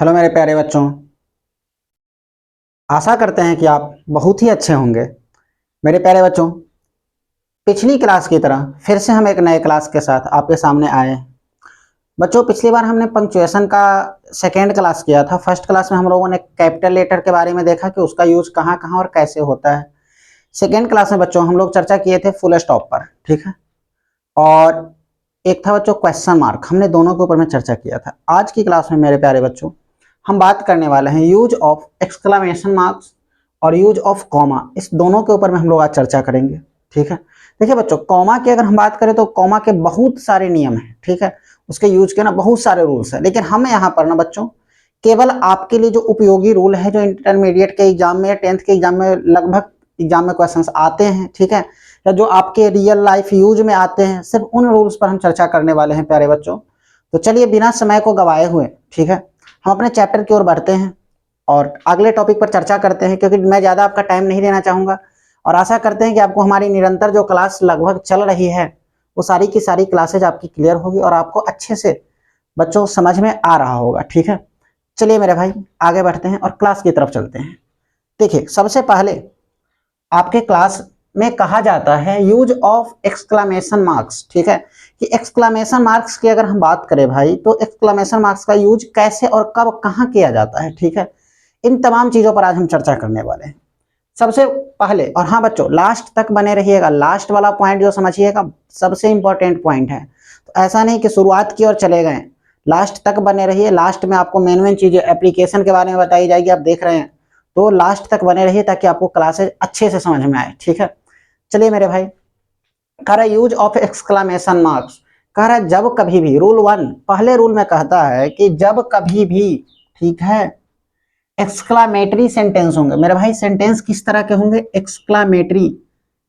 Hello मेरे प्यारे बच्चों। आशा करते हैं कि आप बहुत ही अच्छे होंगे। मेरे प्यारे बच्चों, पिछली क्लास की तरह फिर से हम एक नए क्लास के साथ आपके सामने आए हैं। बच्चों, पिछली बार हमने पंक्चुएशन का सेकेंड क्लास किया था। फर्स्ट क्लास में हम लोगों ने कैपिटल लेटर के बारे में देखा कि उसका यूज कहाँ कहाँ और कैसे होता है। सेकेंड क्लास में बच्चों हम लोग चर्चा किए थे फुल स्टॉप पर, ठीक है। और एक था बच्चों क्वेश्चन मार्क, हमने दोनों के ऊपर में चर्चा किया था। आज की क्लास में मेरे प्यारे बच्चों हम बात करने वाले हैं यूज ऑफ एक्सक्लेमेशन मार्क्स और यूज ऑफ कॉमा। इस दोनों के ऊपर में हम लोग आज चर्चा करेंगे, ठीक है। देखिए बच्चों, कॉमा की अगर हम बात करें तो कॉमा के बहुत सारे नियम हैं, ठीक है। उसके यूज के ना बहुत सारे रूल्स हैं, लेकिन हम यहाँ पर ना बच्चों केवल आपके लिए जो उपयोगी रूल है, जो इंटरमीडिएट के एग्जाम में, 10th के एग्जाम में लगभग एग्जाम में क्वेश्चंस आते हैं, ठीक है, या जो आपके रियल लाइफ यूज में आते हैं, सिर्फ उन रूल्स पर हम चर्चा करने वाले हैं प्यारे बच्चों। तो चलिए बिना समय को गवाए हुए, ठीक है, हम अपने चैप्टर की ओर बढ़ते हैं और अगले टॉपिक पर चर्चा करते हैं, क्योंकि मैं ज़्यादा आपका टाइम नहीं देना चाहूँगा। और आशा करते हैं कि आपको हमारी निरंतर जो क्लास लगभग चल रही है वो सारी की सारी क्लासेज आपकी क्लियर होगी और आपको अच्छे से बच्चों समझ में आ रहा होगा, ठीक है। चलिए मेरे भाई आगे बढ़ते हैं और क्लास की तरफ चलते हैं। देखिए, सबसे पहले आपके क्लास में कहा जाता है यूज ऑफ एक्सक्लेमेशन मार्क्स, ठीक है, कि एक्सक्लेमेशन मार्क्स की अगर हम बात करें भाई, तो एक्सक्लेमेशन मार्क्स का यूज कैसे और कब कहाँ किया जाता है, ठीक है। इन तमाम चीजों पर आज हम चर्चा करने वाले हैं सबसे पहले। और हाँ बच्चों, लास्ट तक बने रहिएगा, लास्ट वाला पॉइंट जो समझिएगा सबसे इंपॉर्टेंट पॉइंट है। तो ऐसा नहीं कि शुरुआत की और चले गए, लास्ट तक बने रहिए। लास्ट में आपको मेन मेन चीजें एप्लीकेशन के बारे में बताई जाएगी, आप देख रहे हैं, तो लास्ट तक बने रहिए ताकि आपको क्लासेज अच्छे से समझ में आए, ठीक है। चलिए मेरे भाई, कह रहा है यूज ऑफ एक्सक्लेमेशन मार्क्स, कह रहा है जब कभी भी, रूल 1 पहले रूल में कहता है कि जब कभी भी, ठीक है, एक्सक्लामेटरी सेंटेंस होंगे। मेरे भाई सेंटेंस किस तरह के होंगे? एक्सक्लामेटरी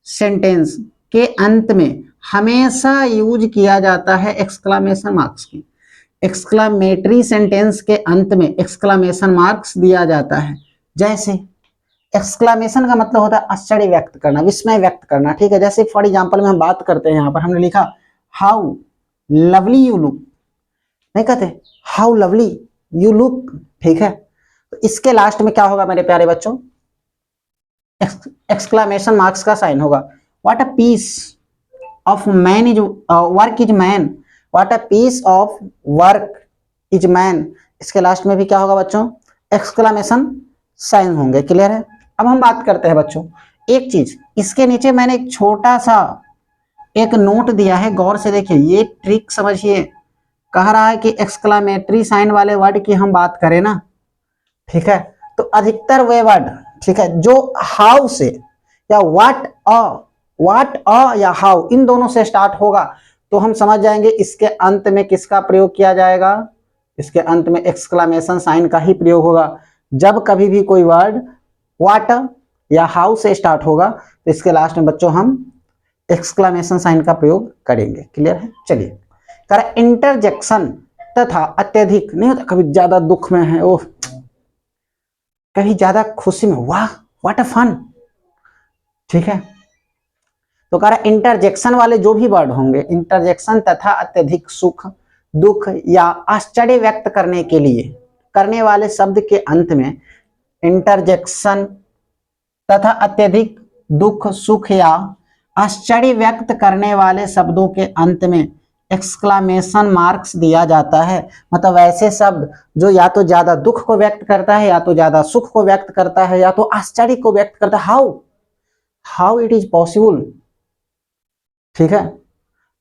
सेंटेंस के अंत में हमेशा यूज किया जाता है एक्सक्लामेशन मार्क्स की। एक्सक्लामेटरी सेंटेंस के अंत में एक्सक्लामेशन मार्क्स दिया जाता है। जैसे एक्सक्लामेशन का मतलब होता है आश्चर्य व्यक्त करना, विस्मय व्यक्त करना, ठीक है। जैसे फॉर एग्जांपल में हम बात करते हैं, यहाँ पर हमने लिखा हाउ लवली यू लुक, नहीं कहते हाउ लवली यू लुक, ठीक है। तो इसके लास्ट में क्या होगा मेरे प्यारे बच्चों? एक्सक्लामेशन मार्क्स का साइन होगा। What a piece of man is work is man, what a piece of work is man, इसके लास्ट में भी क्या होगा बच्चों? एक्सक्लामेशन साइन होंगे। क्लियर है? अब हम बात करते हैं बच्चों एक चीज, इसके नीचे मैंने एक छोटा सा एक नोट दिया है, गौर से देखिए, ये ट्रिक समझिए। कह रहा है कि एक्सक्लामेटरी साइन वाले वर्ड की हम बात करें ना, ठीक है, तो अधिकतर वे वर्ड, ठीक है, जो हाउ से या व्हाट या हाउ इन दोनों से स्टार्ट होगा, तो हम समझ जाएंगे इसके अंत में किसका प्रयोग किया जाएगा। इसके अंत में एक्सक्लामेशन साइन का ही प्रयोग होगा। जब कभी भी कोई वर्ड व्हाट या हाउ से स्टार्ट होगा तो इसके लास्ट में बच्चों हम एक्सक्लामेशन साइन का प्रयोग करेंगे। क्लियर है? चलिए, कर इंटरजेक्शन तथा अत्यधिक, नहीं होता कभी ज्यादा दुख में है, ओह, कभी ज्यादा खुशी में, वाह व्हाट अ फन, ठीक है। तो कह रहा इंटरजेक्शन वाले जो भी वर्ड होंगे, इंटरजेक्शन तथा अत्यधिक सुख, दुख या आश्चर्य व्यक्त करने के लिए करने वाले शब्द के अंत में इंटरजेक्शन तथा अत्यधिक दुख, सुख या आश्चर्य व्यक्त करने वाले शब्दों के अंत में एक्सक्लामेशन मार्क्स दिया जाता है। मतलब ऐसे शब्द जो या तो ज्यादा दुख को व्यक्त करता है, या तो ज्यादा सुख को व्यक्त करता है, या तो आश्चर्य को व्यक्त करता है। हाउ इट इज पॉसिबल, ठीक है।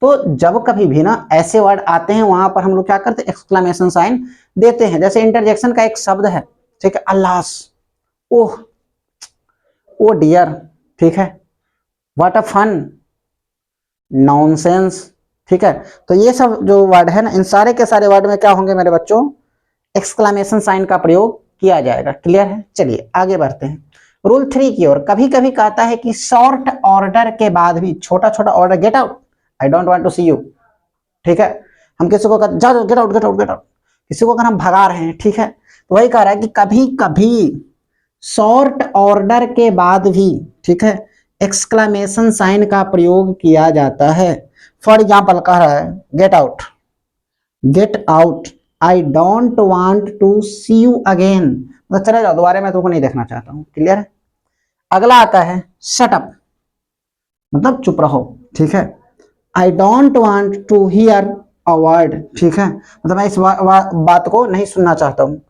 तो जब कभी भी ना ऐसे वर्ड आते हैं, वहां पर हम लोग क्या करते हैं? एक्सक्लामेशन साइन देते हैं। जैसे इंटरजेक्शन का एक शब्द है, ठीक है, अल्लास, ओह, ओ डियर, ठीक है, व्हाट अ फन, नॉनसेंस, ठीक है। तो ये सब जो वर्ड है ना, इन सारे के सारे वर्ड में क्या होंगे मेरे बच्चों? एक्सक्लामेशन साइन का प्रयोग किया जाएगा। क्लियर है? चलिए आगे बढ़ते हैं रूल 3 की ओर। कभी कभी कहता है कि शॉर्ट ऑर्डर के बाद भी, छोटा छोटा order, get out, I don't want to see you, ठीक है, हम किसी को जाओ, get out get out get out, किसी को अगर हम भगा रहे हैं, ठीक है, तो वही कह रहा है कि कभी कभी शॉर्ट ऑर्डर के बाद भी, ठीक है, एक्सक्लामेशन साइन का प्रयोग किया जाता है। फॉर एग्जाम्पल कह रहा है get out, get out, I don't want to see you again, मतलब चले जाओ, दोबारा मैं तुमको नहीं देखना चाहता हूँ। क्लियर है। अगला आता है शट अप, मतलब चुप रहो। ठीक है। I don't want to hear a word, ठीक है, मतलब मैं इस बात को नहीं सुनना चाहता हूँ।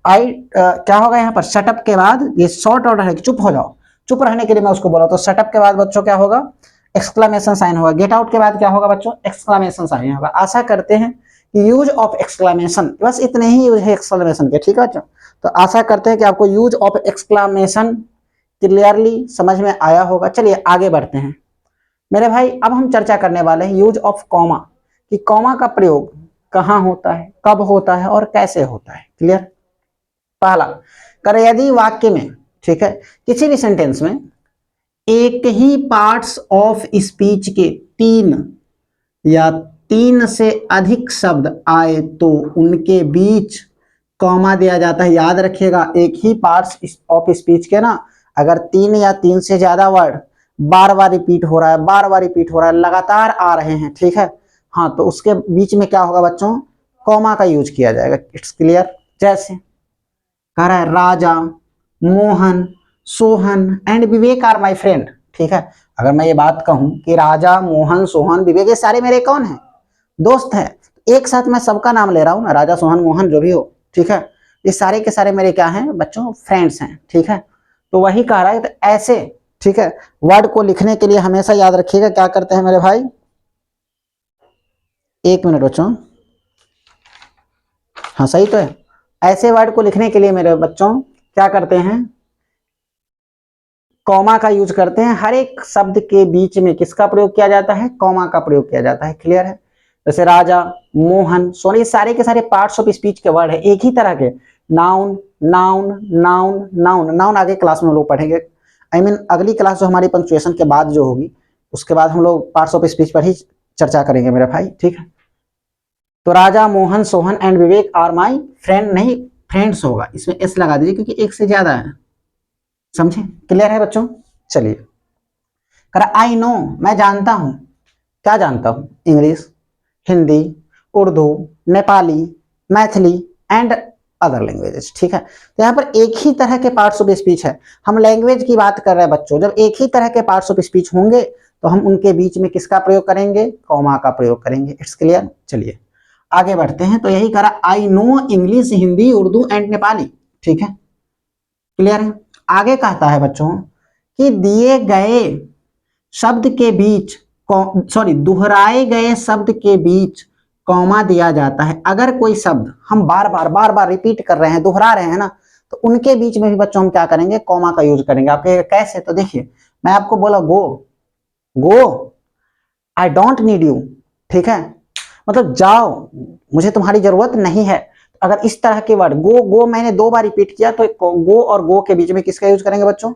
आई क्या होगा यहाँ पर, शटअप के बाद ये शॉर्ट ऑर्डर है कि चुप हो जाओ, चुप रहने के लिए मैं उसको बोला, तो शटअप के बाद बच्चों क्या होगा, एक्सक्लेमेशन साइन होगा। गेट आउट के बाद क्या होगा बच्चों, एक्सक्लेमेशन साइन होगा। आशा करते हैं कि यूज ऑफ एक्सक्लेमेशन, बस इतने ही यूज है एक्सक्लेमेशन के। ठीक है बच्चों, तो आशा करते हैं कि आपको यूज ऑफ एक्सक्लेमेशन क्लियरली समझ में आया होगा। चलिए आगे बढ़ते हैं मेरे भाई। अब हम चर्चा करने वाले हैं यूज ऑफ कॉमा, कि कॉमा का प्रयोग कहाँ होता है, कब होता है और कैसे होता है। क्लियर। पहला, कर यदि वाक्य में, ठीक है, किसी भी सेंटेंस में एक ही पार्ट्स ऑफ स्पीच के तीन या तीन से अधिक शब्द आए तो उनके बीच कॉमा दिया जाता है। याद रखिएगा, एक ही पार्ट्स ऑफ स्पीच के ना, अगर तीन या तीन से ज्यादा वर्ड बार बार रिपीट हो रहा है, बार बार रिपीट हो रहा है, लगातार आ रहे हैं, ठीक है, हाँ, तो उसके बीच में क्या होगा बच्चों, कॉमा का यूज किया जाएगा। It's clear. जैसे कह रहा है Raja, Mohan, Sohan and Vivek are my friend. ठीक है, अगर मैं ये बात कहूं कि राजा, मोहन, सोहन, विवेक, ये सारे मेरे कौन हैं, दोस्त हैं, एक साथ मैं सबका नाम ले रहा हूं ना, राजा, सोहन, मोहन जो भी हो, ठीक है, ये सारे के सारे मेरे क्या हैं बच्चों, फ्रेंड्स हैं। ठीक है, तो वही कह रहा है, तो ऐसे, ठीक है, वर्ड को लिखने के लिए हमेशा याद रखिएगा क्या करते हैं मेरे भाई, एक मिनट बच्चों, हाँ सही तो है, ऐसे वर्ड को लिखने के लिए मेरे बच्चों क्या करते हैं, कॉमा का यूज करते हैं। हर एक शब्द के बीच में किसका प्रयोग किया जाता है, कॉमा का प्रयोग किया जाता है। क्लियर है। जैसे राजा, मोहन, सोनी, ये सारे के सारे पार्ट्स ऑफ स्पीच के वर्ड है, एक ही तरह के, noun, noun, noun, noun, noun आगे क्लास में हम लोग पढ़ेंगे। आई मीन अगली क्लास जो हमारी पंक्चुएशन के बाद जो होगी, उसके बाद हम लोग पार्ट्स ऑफ स्पीच पर ही चर्चा करेंगे मेरे भाई। ठीक है, तो Raja, Mohan, Sohan and Vivek are my friend, नहीं फ्रेंड्स होगा, इसमें एस लगा दीजिए क्योंकि एक से ज्यादा है। समझे। क्लियर है बच्चों। चलिए, कर आई नो, मैं जानता हूं, क्या जानता हूं, English, Hindi, Urdu, Nepali, Maithili and other languages. ठीक है, तो यहाँ पर एक ही तरह के पार्ट्स ऑफ स्पीच है, हम लैंग्वेज की बात कर रहे हैं बच्चों। जब एक ही तरह के पार्ट्स ऑफ स्पीच होंगे तो हम उनके बीच में किसका प्रयोग करेंगे, कॉमा का प्रयोग करेंगे। It's clear. चलिए आगे बढ़ते हैं। तो यही करा, I know English, Hindi, Urdu and Nepali. ठीक है, क्लियर है। आगे कहता है बच्चों कि दिए गए शब्द के बीच, सॉरी, दोहराए गए शब्द के बीच कॉमा दिया जाता है। अगर कोई शब्द हम बार बार रिपीट कर रहे हैं, दोहरा रहे हैं ना, तो उनके बीच में भी बच्चों हम क्या करेंगे, कॉमा का यूज करेंगे। आप कहेंगे कैसे, तो देखिए, मैं आपको बोला गो, गो, आई डोंट नीड यू, ठीक है, मतलब जाओ, मुझे तुम्हारी जरूरत नहीं है। अगर इस तरह के वर्ड, गो, गो मैंने दो बार रिपीट किया, तो गो और गो के बीच में किसका यूज करेंगे बच्चों,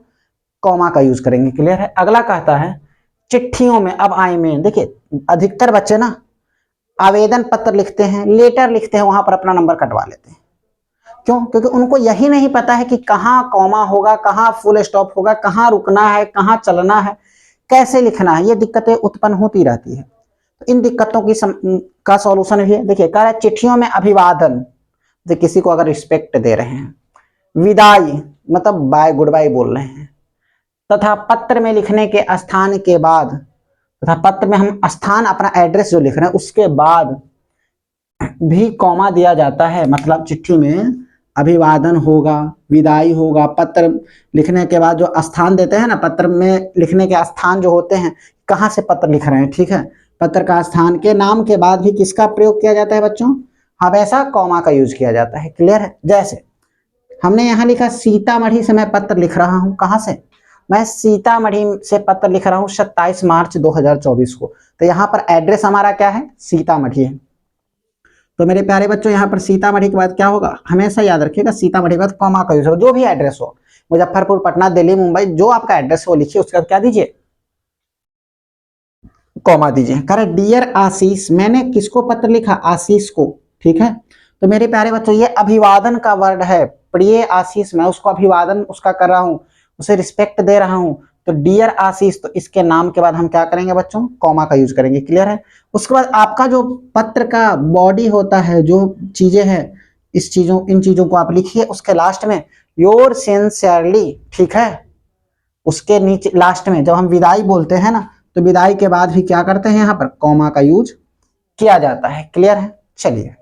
कॉमा का यूज करेंगे। क्लियर है। अगला कहता है चिट्ठियों में, अब आई में, देखिए अधिकतर बच्चे ना आवेदन पत्र लिखते हैं, लेटर लिखते हैं, वहां पर अपना नंबर कटवा लेते हैं। क्यों, क्योंकि उनको यही नहीं पता है कि कहाँ कॉमा होगा, कहाँ फुल स्टॉप होगा, कहाँ रुकना है, कहाँ चलना है, कैसे लिखना है, ये दिक्कतें उत्पन्न होती रहती है। तो इन दिक्कतों की का सॉल्यूशन भी है। देखिए कह रहा है चिट्ठियों में अभिवादन, जो किसी को अगर रिस्पेक्ट दे रहे हैं, विदाई मतलब बाय, गुड बाय बोल रहे हैं, तथा पत्र में लिखने के स्थान के बाद, तथा पत्र में हम स्थान अपना एड्रेस जो लिख रहे हैं उसके बाद भी कॉमा दिया जाता है। मतलब चिट्ठी में अभिवादन होगा, विदाई होगा, पत्र लिखने के बाद जो स्थान देते हैं ना, पत्र में लिखने के स्थान जो होते हैं, कहाँ से पत्र लिख रहे हैं, ठीक है, पत्र का स्थान के नाम के बाद भी किसका प्रयोग किया जाता है बच्चों, हमेशा कॉमा का यूज किया जाता है। क्लियर है। जैसे हमने यहाँ लिखा सीतामढ़ी से मैं पत्र लिख रहा हूँ, कहाँ से, मैं सीतामढ़ी से पत्र लिख रहा हूँ 27 मार्च 2024 को, तो यहाँ पर एड्रेस हमारा क्या है, सीतामढ़ी है। तो मेरे प्यारे बच्चों यहाँ पर सीतामढ़ी के बाद क्या होगा, हमेशा याद रखिएगा सीतामढ़ी के बाद कॉमा का यूज होगा। जो भी एड्रेस हो, मुजफ्फरपुर, पटना, दिल्ली, मुंबई, जो आपका एड्रेस हो लिखिए, उसके बाद क्या दीजिए, कॉमा दीजिए। कह रहे डियर आशीष, मैंने किसको पत्र लिखा, आशीष को। ठीक है, तो मेरे प्यारे बच्चों ये अभिवादन का वर्ड है, प्रिय आशीष, मैं उसको अभिवादन उसका कर रहा हूँ, उसे रिस्पेक्ट दे रहा हूँ, तो डियर आशीष, तो इसके नाम के बाद हम क्या करेंगे बच्चों, कॉमा का यूज करेंगे। क्लियर है। उसके बाद आपका जो पत्र का बॉडी होता है, जो चीजें हैं, इन चीजों को आप लिखिए। उसके लास्ट में योर सिंसियरली, ठीक है। उसके नीचे लास्ट में जब हम विदाई बोलते हैं ना, तो विदाई के बाद भी क्या करते हैं, यहाँ पर कॉमा का यूज किया जाता है। क्लियर है। चलिए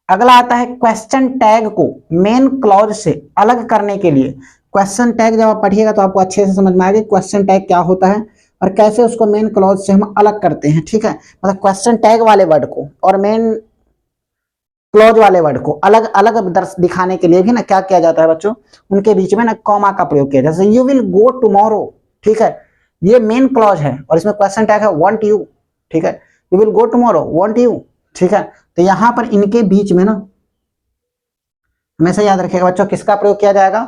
अगला आता है क्वेश्चन टैग को मेन क्लॉज से अलग करने के लिए। क्वेश्चन टैग जब आप पढ़िएगा तो आपको अच्छे से समझ में आएगा क्वेश्चन टैग क्या होता है और कैसे उसको मेन क्लॉज से हम अलग करते हैं। ठीक है, मतलब क्वेश्चन टैग वाले वर्ड को और मेन क्लॉज वाले वर्ड को अलग अलग दिखाने के लिए भी ना क्या किया जाता है बच्चों, उनके बीच में ना कॉमा का प्रयोग किया जाता है। जैसे यू विल गो टुमारो, ठीक है, ये मेन क्लॉज है और इसमें क्वेश्चन टैग है वांट यू, ठीक है, you will go tomorrow want you, ठीक है। तो यहां पर इनके बीच में ना हमेशा याद रखिएगा बच्चों किसका प्रयोग किया जाएगा,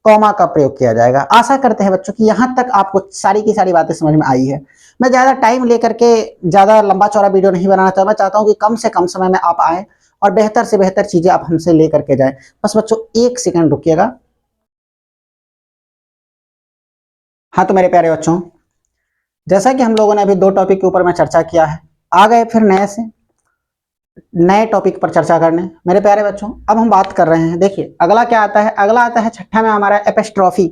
कॉमा का प्रयोग किया जाएगा। आशा करते हैं बच्चों कि यहां तक आपको सारी की सारी बातें समझ में आई है। मैं ज्यादा टाइम लेकर के ज्यादा लंबा चौड़ा वीडियो नहीं बनाना चाहता, मैं चाहता हूं कि कम से कम समय में आप आए और बेहतर से बेहतर चीजें आप हमसे लेकर के जाए। बस बच्चों 1 सेकंड रुकिएगा। हाँ तो मेरे प्यारे बच्चों, जैसा कि हम लोगों ने अभी 2 टॉपिक के ऊपर में चर्चा किया है, आ गए फिर नए टॉपिक पर चर्चा करने। मेरे प्यारे बच्चों अब हम बात कर रहे हैं, देखिए अगला क्या आता है, अगला आता है छठा में हमारा एपिस्ट्रॉफी।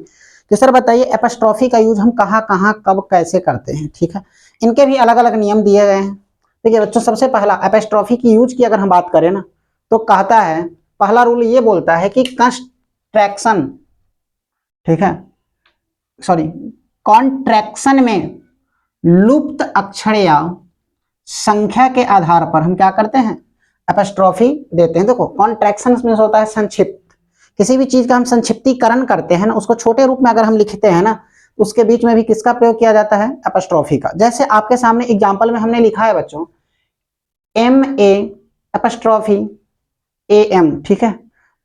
तो सर बताइए एपिस्ट्रॉफी का यूज हम कहाँ कहाँ कब कैसे करते हैं। ठीक है, इनके भी अलग अलग नियम दिए गए हैं। देखिए बच्चों सबसे पहला एपिस्ट्रॉफी की यूज की अगर हम बात करें ना, तो कहता है पहला रूल ये बोलता है कि कंस्ट्रैक्शन, ठीक है, सॉरी कॉन्ट्रैक्शन में लुप्त अक्षर या संख्या के आधार पर हम क्या करते हैं, एपिस्ट्रॉफी देते हैं। देखो कॉन्ट्रैक्शन में होता है संक्षिप्त, किसी भी चीज का हम संक्षिप्तीकरण करते हैं ना, उसको छोटे रूप में अगर हम लिखते हैं ना, उसके बीच में भी किसका प्रयोग किया जाता है, एपिस्ट्रॉफी का। जैसे आपके सामने एग्जांपल में हमने लिखा है बच्चों MA एपिस्ट्रॉफी AM, ठीक है,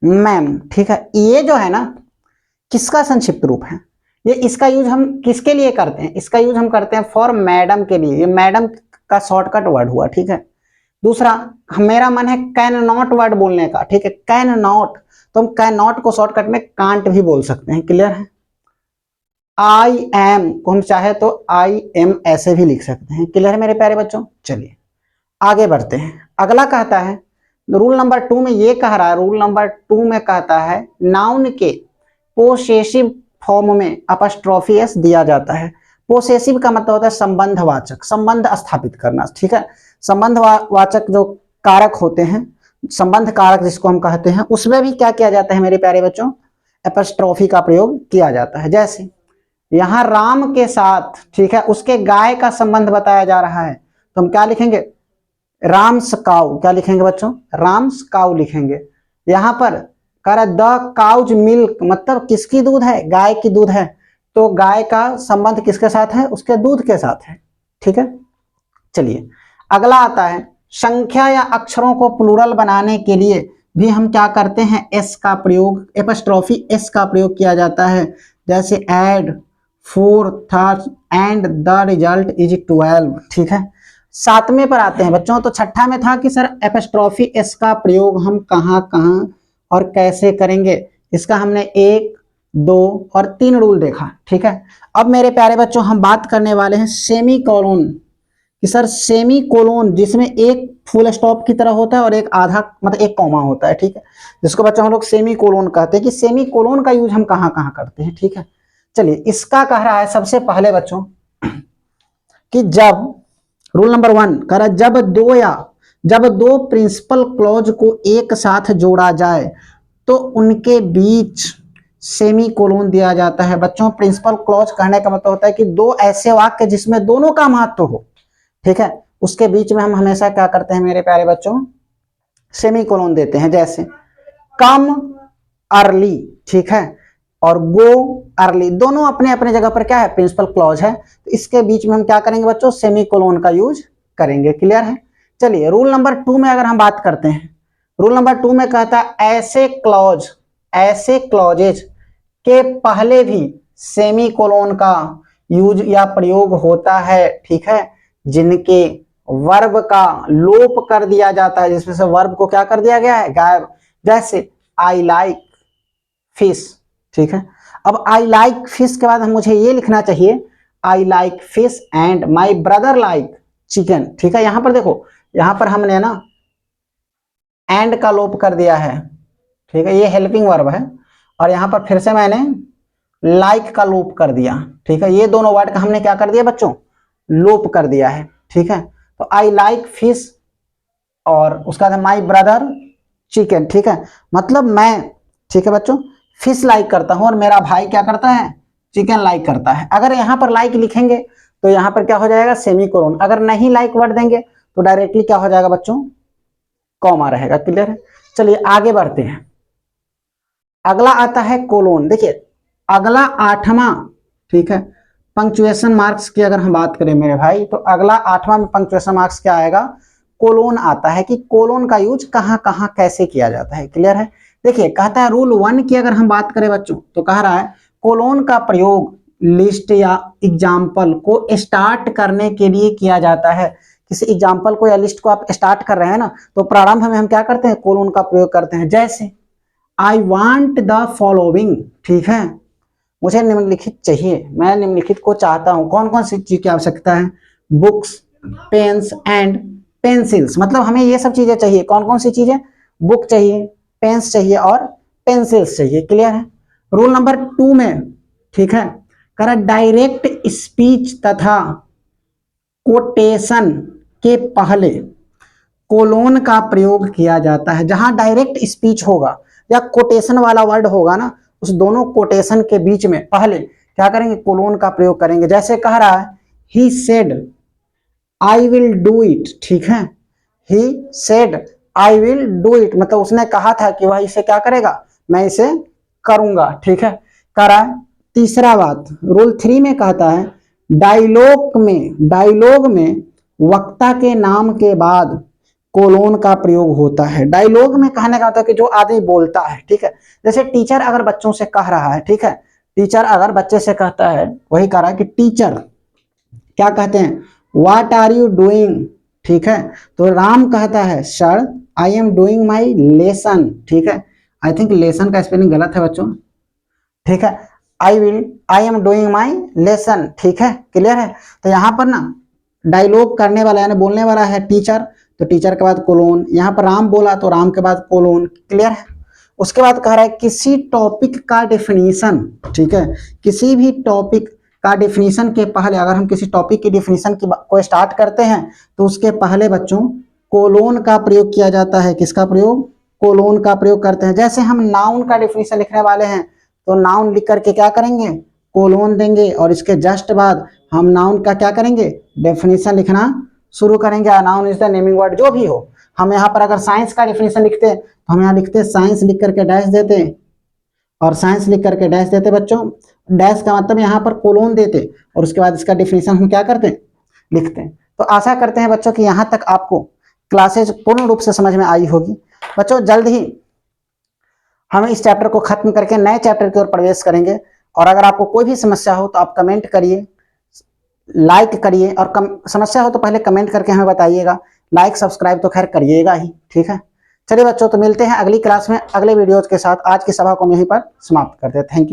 मैम, ठीक है। ये जो है ना किसका संक्षिप्त रूप है, ये इसका यूज हम किसके लिए करते हैं, इसका यूज हम करते हैं फॉर मैडम के लिए, ये मैडम का शॉर्टकट वर्ड हुआ। ठीक है, दूसरा मेरा मन है कैन नॉट वर्ड बोलने का, ठीक है, कैन नॉट, तो हम कैन नॉट को शॉर्टकट में कांट भी बोल सकते हैं। क्लियर है। आई एम को हम चाहे तो IM ऐसे भी लिख सकते हैं। क्लियर है मेरे प्यारे बच्चों। चलिए आगे बढ़ते हैं। अगला कहता है रूल नंबर 2 में ये कह रहा है, रूल नंबर 2 में कहता है नाउन के पोसेसिव फॉर्म में अपस्ट्रॉफी एस दिया जाता है। पोसेसिव का मतलब होता है संबंधवाचक, संबंध स्थापित करना। ठीक है, संबंधवाचक जो कारक होते हैं, संबंध कारक जिसको हम कहते हैं, उसमें भी क्या किया जाता है मेरे प्यारे बच्चों, अपस्ट्रॉफी का प्रयोग किया जाता है। जैसे यहाँ राम के साथ, ठीक है, उसके गाय का संबंध बताया जा रहा है, तो हम क्या लिखेंगे, राम्स काउ, क्या लिखेंगे बच्चों, राम्स काउ लिखेंगे। यहाँ पर कह रहा द काउज मिल्क, मतलब किसकी दूध है, गाय की दूध है, तो गाय का संबंध किसके साथ है, उसके दूध के साथ है। ठीक है, चलिए अगला आता है संख्या या अक्षरों को प्लूरल बनाने के लिए भी हम क्या करते हैं, एस का प्रयोग, एपिस्ट्रॉफी एस का प्रयोग किया जाता है। जैसे add 4 third and the result is 12। ठीक है, 7वें पर आते हैं बच्चों। तो छठा में था कि सर एपिस्ट्रॉफी एस का प्रयोग हम कहाँ कहाँ और कैसे करेंगे, इसका हमने 1, 2 और 3 रूल देखा। ठीक है, अब मेरे प्यारे बच्चों हम बात करने वाले हैं सेमी कोलोन कि सर सेमी कोलोन जिसमें एक फुल स्टॉप की तरह होता है और एक आधा मतलब एक कॉमा होता है। ठीक है, जिसको बच्चों हम लोग सेमी कोलोन कहते हैं कि सेमी कोलोन का यूज हम कहाँ कहाँ करते हैं। ठीक है, चलिए इसका कह रहा है सबसे पहले बच्चों कि जब रूल नंबर 1 कह रहा है जब दो प्रिंसिपल क्लॉज को एक साथ जोड़ा जाए तो उनके बीच सेमी कोलोन दिया जाता है। बच्चों प्रिंसिपल क्लॉज कहने का मतलब होता है कि 2 ऐसे वाक्य जिसमें दोनों का महत्व हो, ठीक है, उसके बीच में हम हमेशा क्या करते हैं मेरे प्यारे बच्चों, सेमी कोलोन देते हैं। जैसे कम अर्ली, ठीक है, और गो अर्ली, दोनों अपने अपने जगह पर क्या है, प्रिंसिपल क्लॉज है, तो इसके बीच में हम क्या करेंगे बच्चों, सेमी कोलोन का यूज करेंगे। क्लियर है। चलिए रूल नंबर 2 में अगर हम बात करते हैं, रूल नंबर 2 में कहता है ऐसे क्लॉजेज के पहले भी सेमी कोलोन का यूज या प्रयोग होता है। ठीक है, जिनके वर्ब का लोप कर दिया जाता है, जिसमें से वर्ब को क्या कर दिया गया है, गायब। जैसे आई लाइक फिश, ठीक है, अब आई लाइक फिश के बाद मुझे ये लिखना चाहिए I like fish and my brother like chicken. ठीक है, यहां पर देखो, यहां पर हमने ना एंड का लोप कर दिया है। ठीक है, ये हेल्पिंग वर्ब है, और यहां पर फिर से मैंने लाइक का लोप कर दिया। ठीक है, ये दोनों वर्ड का हमने क्या कर दिया बच्चों, लोप कर दिया है। ठीक है, तो आई लाइक फिश और उसका था माई ब्रदर चिकन। ठीक है, मतलब मैं, ठीक है बच्चों, फिश लाइक करता हूं और मेरा भाई क्या करता है, चिकन लाइक करता है। अगर यहां पर लाइक लिखेंगे तो यहां पर क्या हो जाएगा, सेमीकोलन। अगर नहीं लाइक वर्ड देंगे तो डायरेक्टली क्या हो जाएगा बच्चों, कॉमा रहेगा। क्लियर है, चलिए आगे बढ़ते हैं। अगला आता है कोलोन। देखिए अगला 8वां, ठीक है, पंक्चुएशन मार्क्स की अगर हम बात करें मेरे भाई, तो अगला 8वां में पंक्चुएशन मार्क्स क्या आएगा, कोलोन आता है कि कोलोन का यूज कहां कहां कैसे किया जाता है। क्लियर है, देखिए कहता है रूल 1 की अगर हम बात करें बच्चों, तो कह रहा है कोलोन का प्रयोग लिस्ट या एग्जाम्पल को स्टार्ट करने के लिए किया जाता है। किसी एग्जाम्पल को या लिस्ट को आप स्टार्ट कर रहे हैं ना, तो प्रारंभ में हम क्या करते हैं, कोलोन का प्रयोग करते हैं। जैसे आई वांट द फॉलोइंग, ठीक है, मुझे निम्नलिखित चाहिए, मैं निम्नलिखित को चाहता हूं। कौन कौन सी चीज की आवश्यकता है, बुक्स, पेन्स एंड पेंसिल्स, मतलब हमें ये सब चीजें चाहिए। कौन कौन सी चीजें, बुक चाहिए, पेन्स चाहिए और पेंसिल्स चाहिए। क्लियर है, रूल नंबर 2 में, ठीक है, कह डायरेक्ट स्पीच तथा कोटेशन के पहले कोलोन का प्रयोग किया जाता है। जहां डायरेक्ट स्पीच होगा या कोटेशन वाला वर्ड होगा ना, उस दोनों कोटेशन के बीच में पहले क्या करेंगे, कोलोन का प्रयोग करेंगे। जैसे कह रहा है he said I will do it, ठीक है, he said I will do it, मतलब उसने कहा था कि वह इसे क्या करेगा, मैं इसे करूंगा। ठीक है, कह रहा है तीसरा बात, रूल 3 में कहता है डायलॉग में वक्ता के नाम के बाद कोलोन का प्रयोग होता है। डायलॉग में कहने का होता है कि जो आदमी बोलता है। ठीक है, जैसे टीचर अगर बच्चों से कह रहा है, ठीक है, टीचर अगर बच्चे से कहता है, वही कह रहा है कि टीचर क्या कहते हैं, व्हाट आर यू डूइंग, ठीक है, तो राम कहता है sir I am doing my lesson. ठीक है, आई थिंक लेसन का स्पेलिंग गलत है बच्चों। ठीक है, I am doing my lesson. ठीक है, क्लियर है, तो यहां पर ना डायलॉग करने वाला यानी बोलने वाला है टीचर, तो टीचर के बाद कोलोन, यहाँ पर राम बोला तो राम के बाद कोलोन। क्लियर है, उसके बाद कह रहा है किसी टॉपिक का डेफिनेशन, ठीक है, किसी भी टॉपिक का डेफिनेशन के पहले, अगर हम किसी टॉपिक की डेफिनेशन को स्टार्ट करते हैं तो उसके पहले बच्चों कोलोन का प्रयोग किया जाता है। किसका प्रयोग, कोलोन का प्रयोग करते हैं। जैसे हम नाउन का डेफिनेशन लिखने वाले हैं, तो नाउन लिख करके क्या करेंगे, कोलोन देंगे, और इसके जस्ट बाद हम नाउन का क्या करेंगे, डेफिनेशन लिखना शुरू करेंगे। Noun is the naming word, जो भी हो। हम यहाँ पर अगर साइंस का डेफिनेशन लिखते हैं तो हम यहाँ लिखते साइंस लिख करके डैश देते, और साइंस लिख करके डैश देते बच्चों, डैश का मतलब यहाँ पर कोलोन देते, और उसके बाद इसका डेफिनेशन हम क्या करते हैं, लिखते हैं। तो आशा करते हैं बच्चों कि यहाँ तक आपको क्लासेज पूर्ण रूप से समझ में आई होगी। बच्चों जल्द ही हम इस चैप्टर को खत्म करके नए चैप्टर की ओर प्रवेश करेंगे, और अगर आपको कोई भी समस्या हो तो आप कमेंट करिए, लाइक करिए, और समस्या हो तो पहले कमेंट करके हमें बताइएगा। लाइक सब्सक्राइब तो खैर करिएगा ही। ठीक है, चलिए बच्चों, तो मिलते हैं अगली क्लास में अगले वीडियोज के साथ। आज की सभा को हम यहीं पर समाप्त करते हैं। Thank you.